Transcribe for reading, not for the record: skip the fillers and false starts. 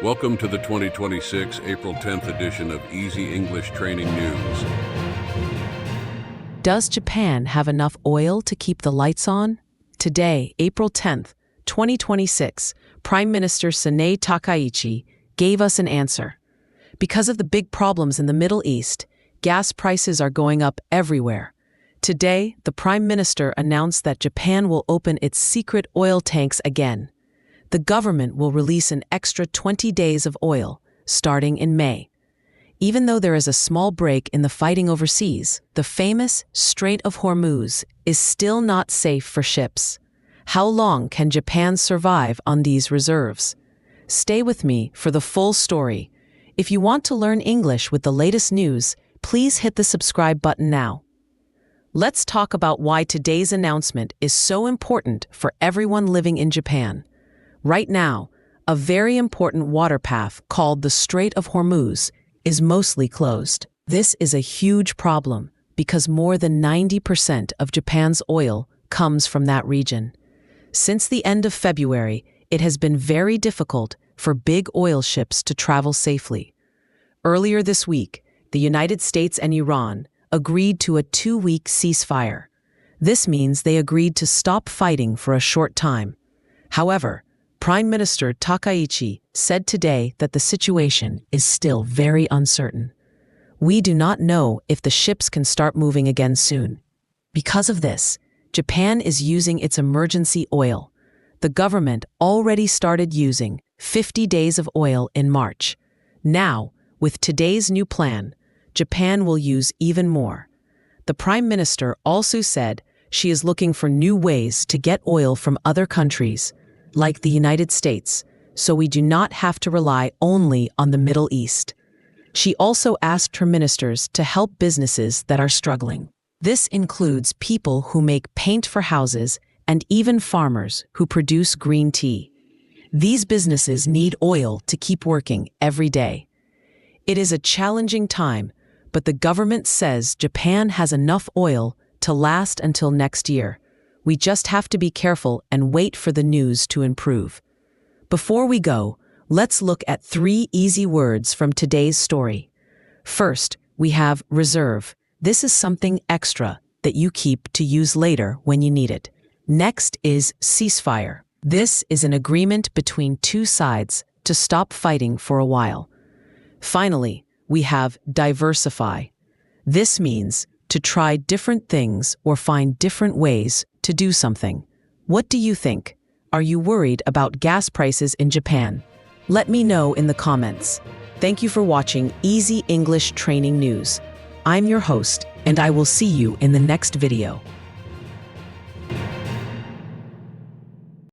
Welcome to the 2026 April 10th edition of Easy English Training News. Does Japan have enough oil to keep the lights on? Today, April 10th, 2026, Prime Minister Sanae Takaichi gave us an answer. Because of the big problems in the Middle East, gas prices are going up everywhere. Today, the Prime Minister announced that Japan will open its secret oil tanks again. The government will release an extra 20 days of oil, starting in May. Even though there is a small break in the fighting overseas, the famous Strait of Hormuz is still not safe for ships. How long can Japan survive on these reserves? Stay with me for the full story. If you want to learn English with the latest news, please hit the subscribe button now. Let's talk about why today's announcement is so important for everyone living in Japan. Right now, a very important water path called the Strait of Hormuz is mostly closed. This is a huge problem because more than 90% of Japan's oil comes from that region. Since the end of February, it has been very difficult for big oil ships to travel safely. Earlier this week, the United States and Iran agreed to a 2-week ceasefire. This means they agreed to stop fighting for a short time. However, Prime Minister Takaichi said today that the situation is still very uncertain. We do not know if the ships can start moving again soon. Because of this, Japan is using its emergency oil. The government already started using 50 days of oil in March. Now, with today's new plan, Japan will use even more. The Prime Minister also said she is looking for new ways to get oil from other countries, like the United States, so we do not have to rely only on the Middle East. She also asked her ministers to help businesses that are struggling. This includes people who make paint for houses and even farmers who produce green tea. These businesses need oil to keep working every day. It is a challenging time, but the government says Japan has enough oil to last until next year. We just have to be careful and wait for the news to improve. Before we go, let's look at 3 easy words from today's story. First, we have reserve. This is something extra that you keep to use later when you need it. Next is ceasefire. This is an agreement between 2 sides to stop fighting for a while. Finally, we have diversify. This means to try different things or find different ways to do something. What do you think? Are you worried about gas prices in Japan? Let me know in the comments. Thank you for watching Easy English Training News. I'm your host, and I will see you in the next video.